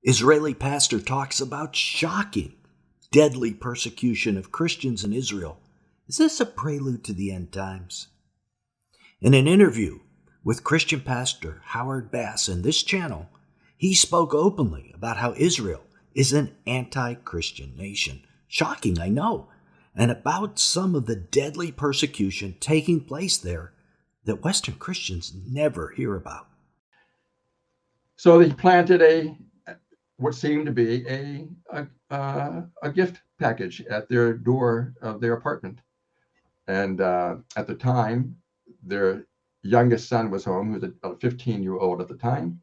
Israeli pastor talks about shocking, deadly persecution of Christians in Israel. Is this a prelude to the end times? In an interview with Christian pastor Howard Bass in this channel, he spoke openly about how Israel is an anti-Christian nation. Shocking, I know. And about some of the deadly persecution taking place there that Western Christians never hear about. So they planted what seemed to be a gift package at their door of their apartment. And at the time, their youngest son was home, who was a 15-year-old at the time.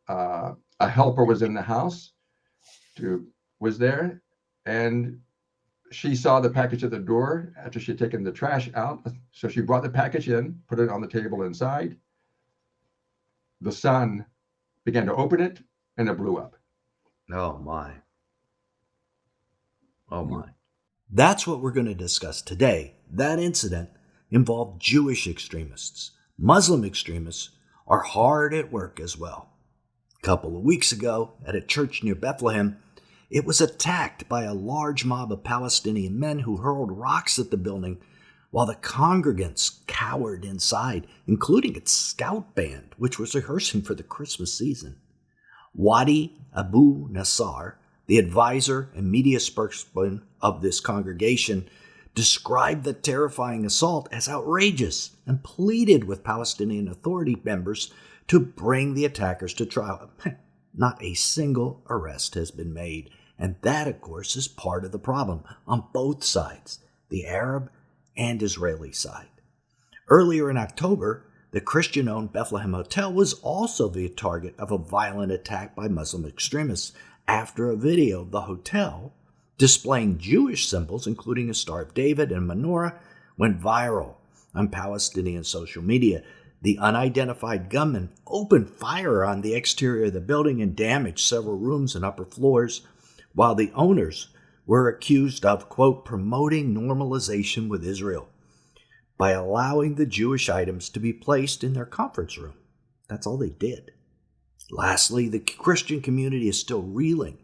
A helper was in the house, was there, and she saw the package at the door after she had taken the trash out. So she brought the package in, put it on the table inside. The son began to open it, and it blew up. Oh, my. Oh, my. That's what we're going to discuss today. That incident involved Jewish extremists. Muslim extremists are hard at work as well. A couple of weeks ago, at a church near Bethlehem, it was attacked by a large mob of Palestinian men who hurled rocks at the building while the congregants cowered inside, including its scout band, which was rehearsing for the Christmas season. Wadi Abu Nassar, the advisor and media spokesman of this congregation, described the terrifying assault as outrageous and pleaded with Palestinian Authority members to bring the attackers to trial. Not a single arrest has been made, and that, of course, is part of the problem on both sides, the Arab and Israeli side. Earlier in October, the Christian-owned Bethlehem Hotel was also the target of a violent attack by Muslim extremists after a video of the hotel displaying Jewish symbols, including a Star of David and menorah, went viral on Palestinian social media. The unidentified gunman opened fire on the exterior of the building and damaged several rooms and upper floors, while the owners were accused of, quote, promoting normalization with Israel by allowing the Jewish items to be placed in their conference room. That's all they did. Lastly, the Christian community is still reeling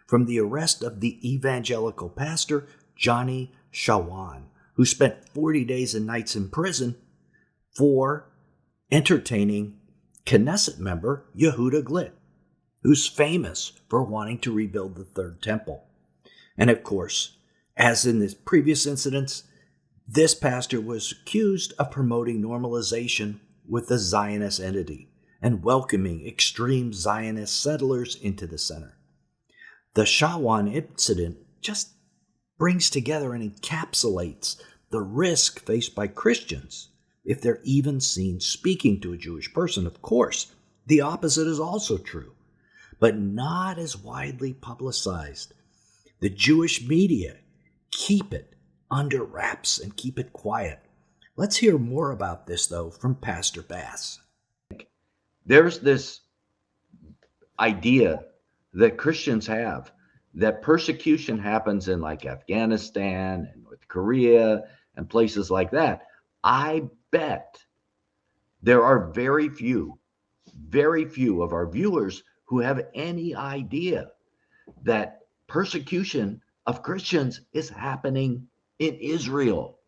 from the arrest of the evangelical pastor Johnny Shawan, who spent 40 days and nights in prison for entertaining Knesset member Yehuda Glick, who's famous for wanting to rebuild the Third Temple. And of course, as in the previous incidents, this pastor was accused of promoting normalization with the Zionist entity and welcoming extreme Zionist settlers into the center. The Shawan incident just brings together and encapsulates the risk faced by Christians if they're even seen speaking to a Jewish person. Of course, the opposite is also true, but not as widely publicized. The Jewish media keep it under wraps and keep it quiet. Let's hear more about this, though, from Pastor Bass. There's this idea that Christians have that persecution happens in like Afghanistan and North Korea and places like that. I bet there are very few of our viewers who have any idea that persecution of Christians is happening in Israel.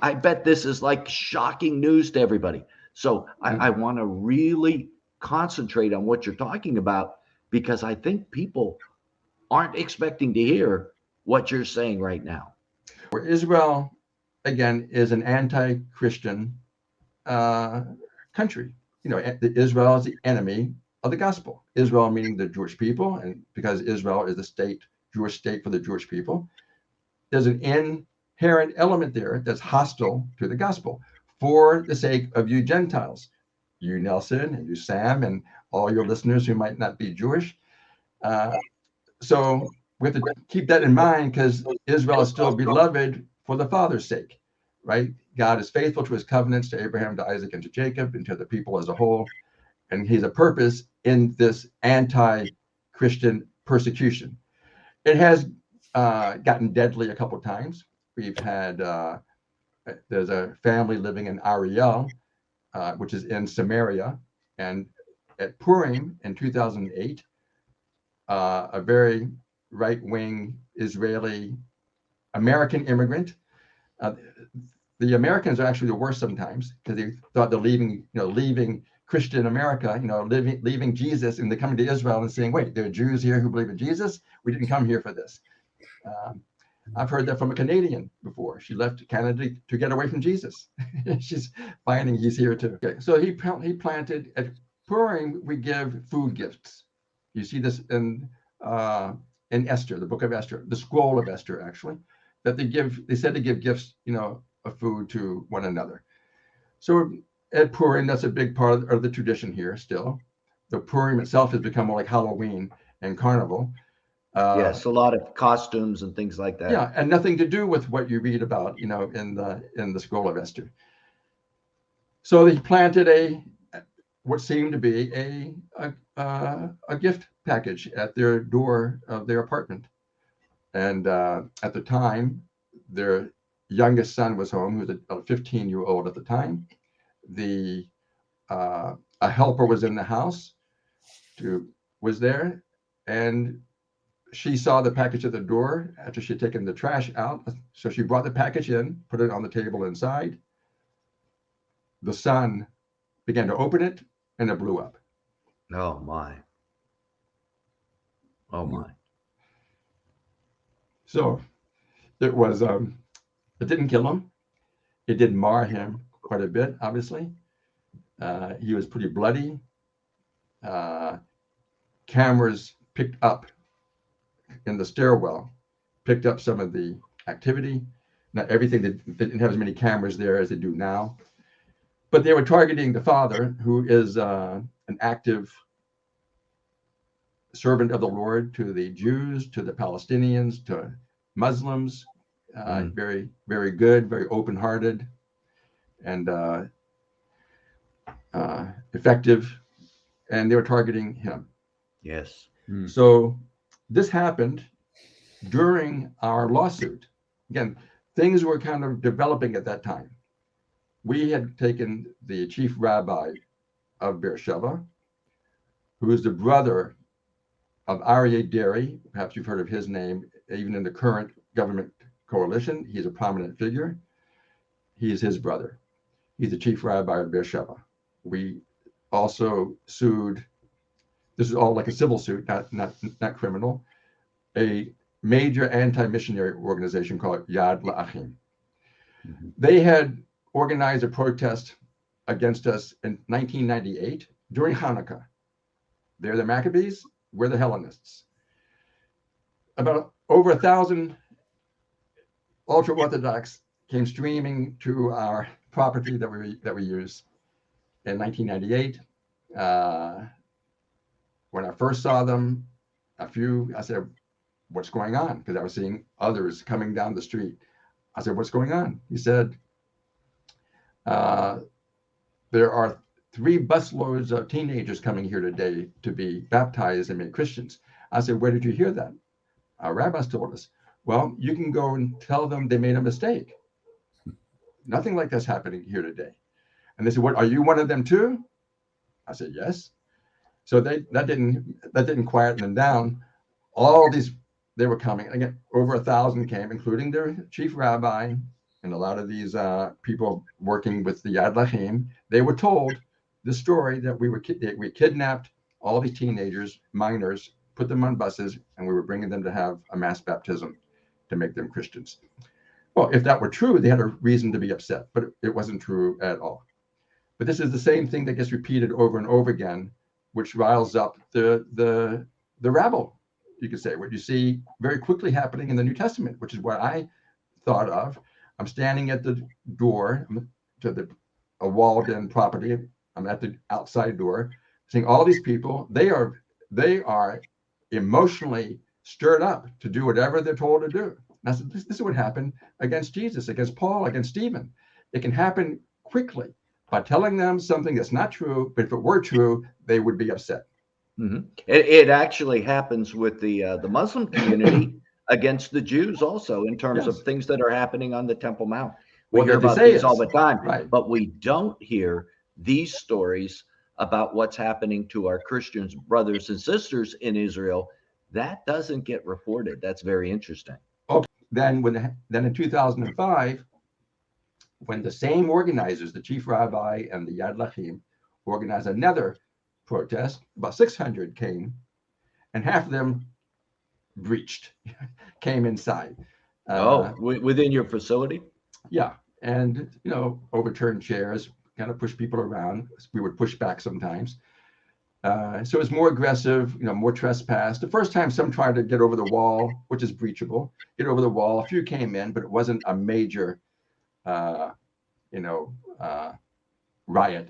I bet this is like shocking news to everybody. So I want to really concentrate on what you're talking about, because I think people aren't expecting to hear what you're saying right now. Israel, again, is an anti-Christian country. You know, Israel is the enemy of the gospel. Israel meaning the Jewish people, and because Israel is the state, Jewish state for the Jewish people, there's an inherent element there that's hostile to the gospel for the sake of you Gentiles, you Nelson and you Sam and all your listeners who might not be Jewish. So we have to keep that in mind, because Israel is still beloved for the Father's sake, right? God is faithful to his covenants to Abraham, to Isaac, and to Jacob, and to the people as a whole. And he's a purpose in this anti-Christian persecution. It has gotten deadly a couple of times. We've had, there's a family living in Ariel, which is in Samaria, and at Purim in 2008, a very right-wing Israeli American immigrant. The Americans are actually the worst sometimes, because they thought they're leaving Christian America, leaving Jesus, and they're coming to Israel and saying, wait, there are Jews here who believe in Jesus. We didn't come here for this. I've heard that from a Canadian before. She left Canada to get away from Jesus. She's finding he's here too. Okay, so he planted at Purim. We give food gifts. You see this in Esther, the book of Esther, the scroll of Esther, actually, that they said to give gifts, of food to one another. So at Purim, that's a big part of the tradition here still. The Purim itself has become more like Halloween and Carnival. Yes, a lot of costumes and things like that. Yeah, and nothing to do with what you read about, in the scroll of Esther. So they planted what seemed to be a gift package at their door of their apartment. And at the time, their youngest son was home, who was a 15-year-old at the time. A helper was in the house, was there, and she saw the package at the door after she had taken the trash out. So she brought the package in, put it on the table inside. The son began to open it, and it blew up. Oh my. Oh my. So it was, it didn't kill him. It did mar him quite a bit, obviously. He was pretty bloody. Cameras picked up in the stairwell, picked up some of the activity. Not everything, they didn't have as many cameras there as they do now. But they were targeting the father, who is an active servant of the Lord to the Jews, to the Palestinians, to Muslims. Very, very good, very open-hearted, and effective. And they were targeting him. Yes. So this happened during our lawsuit. Again, things were kind of developing at that time. We had taken the chief rabbi of Beersheba, who is the brother of Aryeh Deri. Perhaps you've heard of his name, even in the current government coalition. He's a prominent figure. He is his brother. He's the chief rabbi of Beersheba. We also sued. This is all like a civil suit, not criminal. A major anti-missionary organization called Yad L'Achim. They had organized a protest against us in 1998 during Hanukkah. They're the Maccabees, we're the Hellenists. About over 1,000 ultra-Orthodox came streaming to our property that we use in 1998. When I first saw them, I said, what's going on? Because I was seeing others coming down the street. I said, what's going on? He said, there are 3 busloads of teenagers coming here today to be baptized and made Christians. I said, where did you hear that? Our rabbis told us. Well, you can go and tell them they made a mistake. Nothing like that's happening here today. And they said, what, are you one of them too? I said, yes. So that didn't quieten them down. All these, they were coming. Again, over 1,000 came, including their chief rabbi and a lot of these people working with the Yad L'Achim. They were told the story that we kidnapped all these teenagers, minors, put them on buses, and we were bringing them to have a mass baptism to make them Christians. Well, if that were true, they had a reason to be upset, but it wasn't true at all. But this is the same thing that gets repeated over and over again, which riles up the rabble, you could say, what you see very quickly happening in the New Testament, which is what I thought of. I'm standing at the door to a walled-in property. I'm at the outside door, seeing all these people. They are emotionally stirred up to do whatever they're told to do. Now, this is what happened against Jesus, against Paul, against Stephen. It can happen quickly by telling them something that's not true, but if it were true, they would be upset. Mm-hmm. It actually happens with the Muslim community against the Jews also, in terms of things that are happening on the Temple Mount. We hear about these all the time, right, but we don't hear these stories about what's happening to our Christian brothers and sisters in Israel, that doesn't get reported. That's very interesting. Okay. Then in 2005, when the same organizers, the chief rabbi and the Yad Lachim, organized another protest, about 600 came, and half of them breached, came inside. Within your facility? Yeah, and overturned chairs, kind of push people around. We would push back sometimes. So it was more aggressive, more trespass. The first time some tried to get over the wall, which is breachable, get over the wall. A few came in, but it wasn't a major, riot,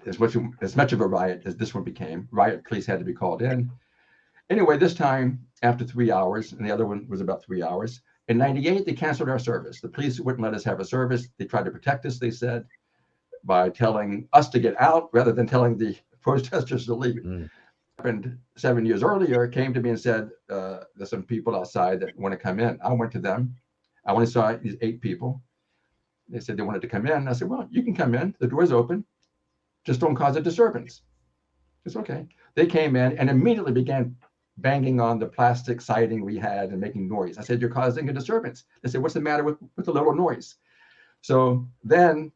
as much of a riot as this one became. Riot police had to be called in. Anyway, this time after 3 hours, and the other one was about 3 hours. In '98, they canceled our service. The police wouldn't let us have a service. They tried to protect us, they said, by telling us to get out rather than telling the protesters to leave. Happened 7 years earlier, came to me and said, there's some people outside that want to come in. I went to them. I only saw these 8 people. They said they wanted to come in. I said, well, you can come in. The door's open. Just don't cause a disturbance. It's okay. They came in and immediately began banging on the plastic siding we had and making noise. I said, you're causing a disturbance. They said, what's the matter with the little noise? So then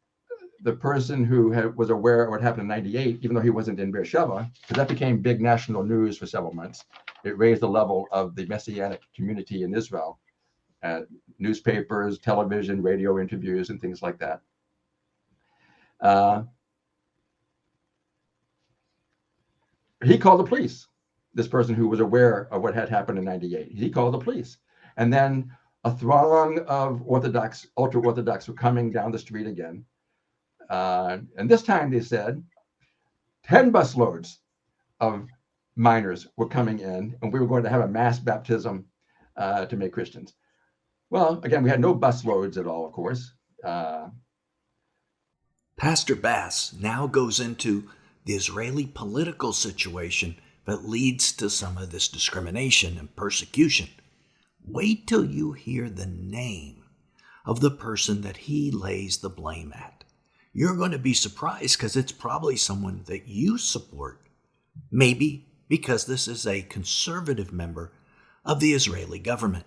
the person who was aware of what happened in '98, even though he wasn't in Beersheba, because that became big national news for several months. It raised the level of the Messianic community in Israel, newspapers, television, radio interviews, and things like that. He called the police, this person who was aware of what had happened in '98. He called the police. And then a throng of ultra-Orthodox were coming down the street again. And this time they said 10 busloads of minors were coming in, and we were going to have a mass baptism to make Christians. Well, again, we had no busloads at all, of course. Pastor Bass now goes into the Israeli political situation that leads to some of this discrimination and persecution. Wait till you hear the name of the person that he lays the blame at. You're going to be surprised because it's probably someone that you support. Maybe because this is a conservative member of the Israeli government.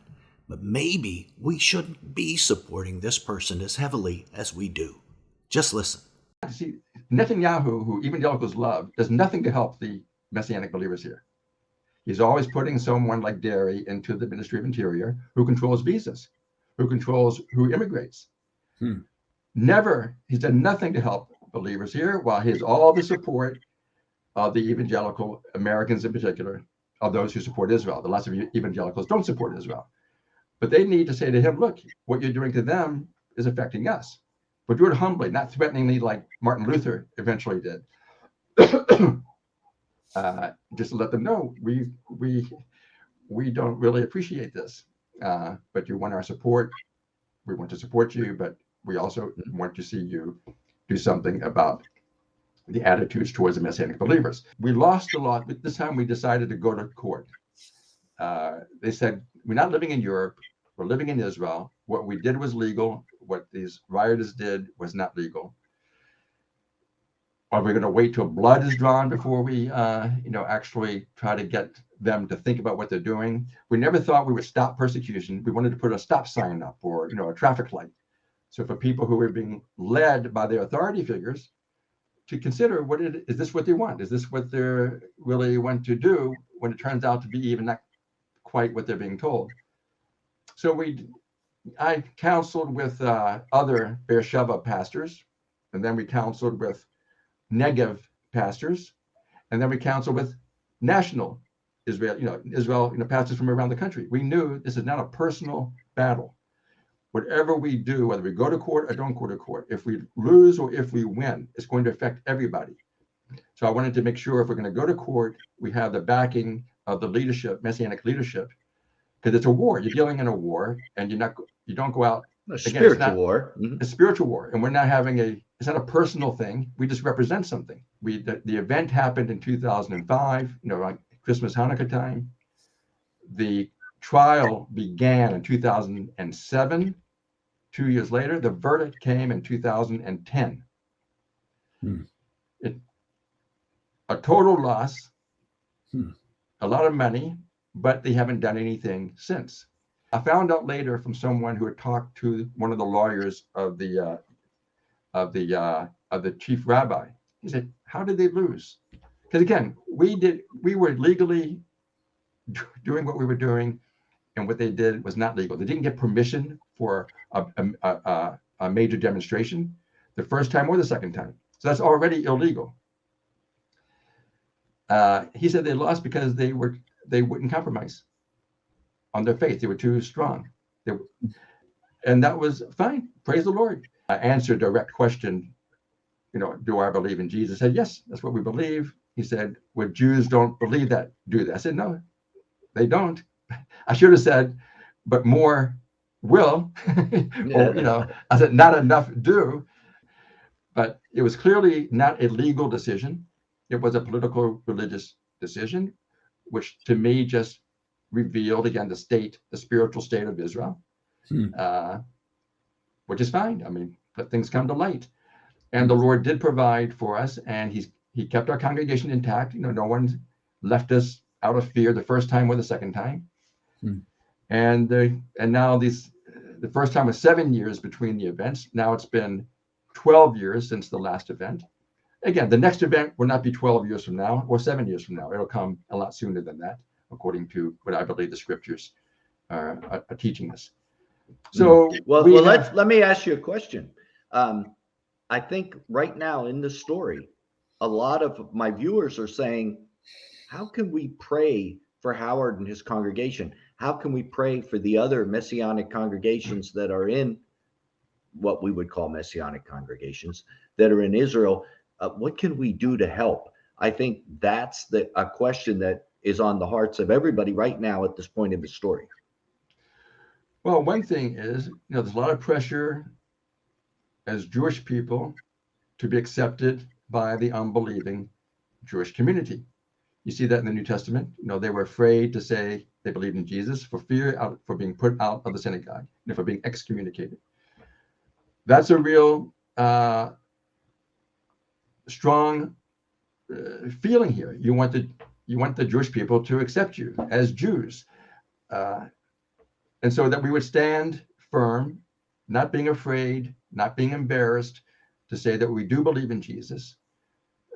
But maybe we shouldn't be supporting this person as heavily as we do. Just listen. See, Netanyahu, who evangelicals love, does nothing to help the Messianic believers here. He's always putting someone like Derry into the Ministry of Interior, who controls visas, who controls who immigrates. Never, he's done nothing to help believers here, while he has all the support of the evangelical Americans in particular, of those who support Israel. The lots of evangelicals don't support Israel. But they need to say to him, look, what you're doing to them is affecting us. But do it humbly, not threateningly like Martin Luther eventually did. Just to let them know, we don't really appreciate this, but you want our support. We want to support you, but we also want to see you do something about the attitudes towards the Messianic believers. We lost a lot, but this time we decided to go to court. They said, we're not living in Europe, we're living in Israel. What we did was legal. What these rioters did was not legal. Are we going to wait till blood is drawn before we, actually try to get them to think about what they're doing? We never thought we would stop persecution. We wanted to put a stop sign up or, a traffic light. So for people who are being led by their authority figures to consider is this what they want? Is this what they really want to do when it turns out to be even not quite what they're being told? So I counseled with other Beersheba pastors, and then we counseled with Negev pastors, and then we counseled with national Israel, pastors from around the country. We knew this is not a personal battle. Whatever we do, whether we go to court or don't go to court, if we lose or if we win, it's going to affect everybody. So I wanted to make sure if we're going to go to court, we have the backing of the leadership, Messianic leadership, because it's a war. You're dealing in a war, and you don't go out. A spiritual war. A spiritual war, and we're not having it's not a personal thing. We just represent something. The event happened in 2005, like Christmas, Hanukkah time. The trial began in 2007. 2 years later, the verdict came in 2010. a total loss, Hmm. a lot of money, but they haven't done anything since. I found out later from someone who had talked to one of the lawyers of the chief rabbi. He said, "How did they lose?" Because again, we were legally doing what we were doing, and what they did was not legal. They didn't get permission for a major demonstration the first time or the second time, so that's already illegal. He said they lost because they wouldn't compromise on their faith. They were too strong. And that was fine. Praise the Lord. I answered a direct question, do I believe in Jesus? I said, yes, that's what we believe. He said, well, Jews don't believe that, do they? I said, no, they don't. I should have said, but more will. Or, I said, not enough do. But it was clearly not a legal decision. It was a political, religious decision, which to me just revealed again the spiritual state of Israel, which is fine. I mean, let things come to light. And the Lord did provide for us, and he kept our congregation intact. No one left us out of fear the first time or the second time. And now the first time was 7 years between the events. Now it's been 12 years since the last event. Again, the next event will not be 12 years from now or 7 years from now. It'll come a lot sooner than that, according to what I believe the scriptures are teaching us. So let me ask you a question. I think right now in the story, a lot of my viewers are saying, how can we pray for Howard and his congregation? How can we pray for the other Messianic congregations that are in what we would call Messianic congregations that are in Israel? What can we do to help? I think that's a question that is on the hearts of everybody right now at this point in the story. Well, one thing is, there's a lot of pressure as Jewish people to be accepted by the unbelieving Jewish community. You see that in the New Testament. They were afraid to say they believed in Jesus for fear for being put out of the synagogue, for being excommunicated. That's a real strong feeling here. You want the Jewish people to accept you as Jews, and so that we would stand firm, not being afraid, not being embarrassed, to say that we do believe in Jesus.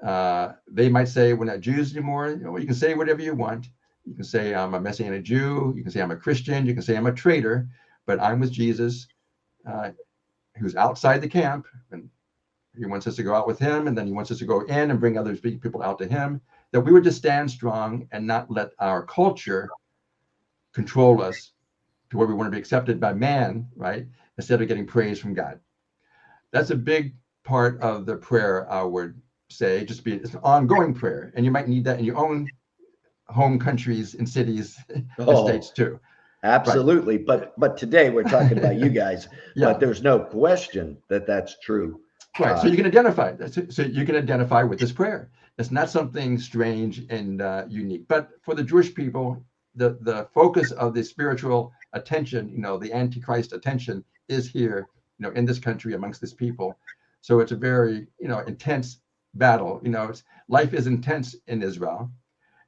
They might say we're not Jews anymore. You can say whatever you want. You can say I'm a Messianic Jew. You can say I'm a Christian. You can say I'm a traitor, but I'm with Jesus, who's outside the camp, and he wants us to go out with him, and then he wants us to go in and bring other people out to him. That we would just stand strong and not let our culture control us to where we want to be accepted by man, right? Instead of getting praise from God. That's a big part of the prayer, I would say. It's an ongoing prayer, and you might need that in your own home countries and cities and states too. Absolutely. Right. But today we're talking about you guys, yeah. But there's no question that that's true. Right. So you can identify that. So you can identify with this prayer. It's not something strange and unique. But for the Jewish people, the focus of the spiritual attention, the antichrist attention, is here, in this country amongst this people. So it's a very, intense battle. Life is intense in Israel.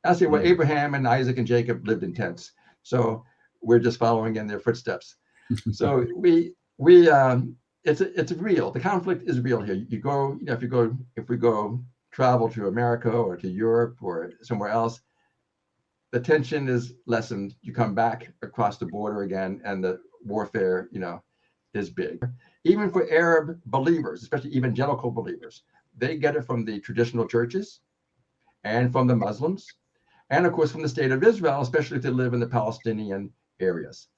I say, well, Abraham and Isaac and Jacob lived intense. So we're just following in their footsteps. So it's real. The conflict is real here. You go, if we go travel to America or to Europe or somewhere else, the tension is lessened. You come back across the border again, and the warfare, is big. Even for Arab believers, especially evangelical believers, they get it from the traditional churches and from the Muslims, and of course from the state of Israel, especially if they live in the Palestinian areas.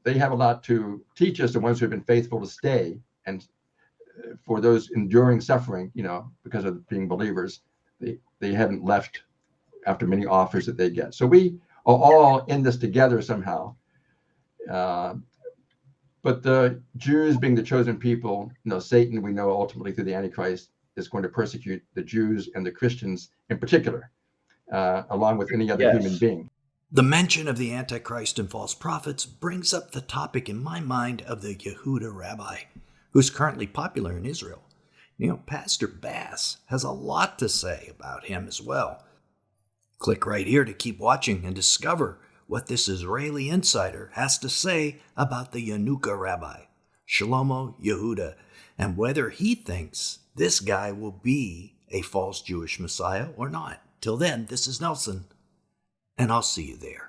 They have a lot to teach us, the ones who have been faithful to stay, and for those enduring suffering, because of being believers, they haven't left after many offers that they get. So we are all in this together somehow. But the Jews being the chosen people, Satan, we know ultimately through the Antichrist, is going to persecute the Jews and the Christians in particular, along with any other human being. The mention of the Antichrist and false prophets brings up the topic in my mind of the Yehuda rabbi, who's currently popular in Israel. Pastor Bass has a lot to say about him as well. Click right here to keep watching and discover what this Israeli insider has to say about the Yanuka rabbi, Shlomo Yehuda, and whether he thinks this guy will be a false Jewish Messiah or not. Till then, this is Nelson, and I'll see you there.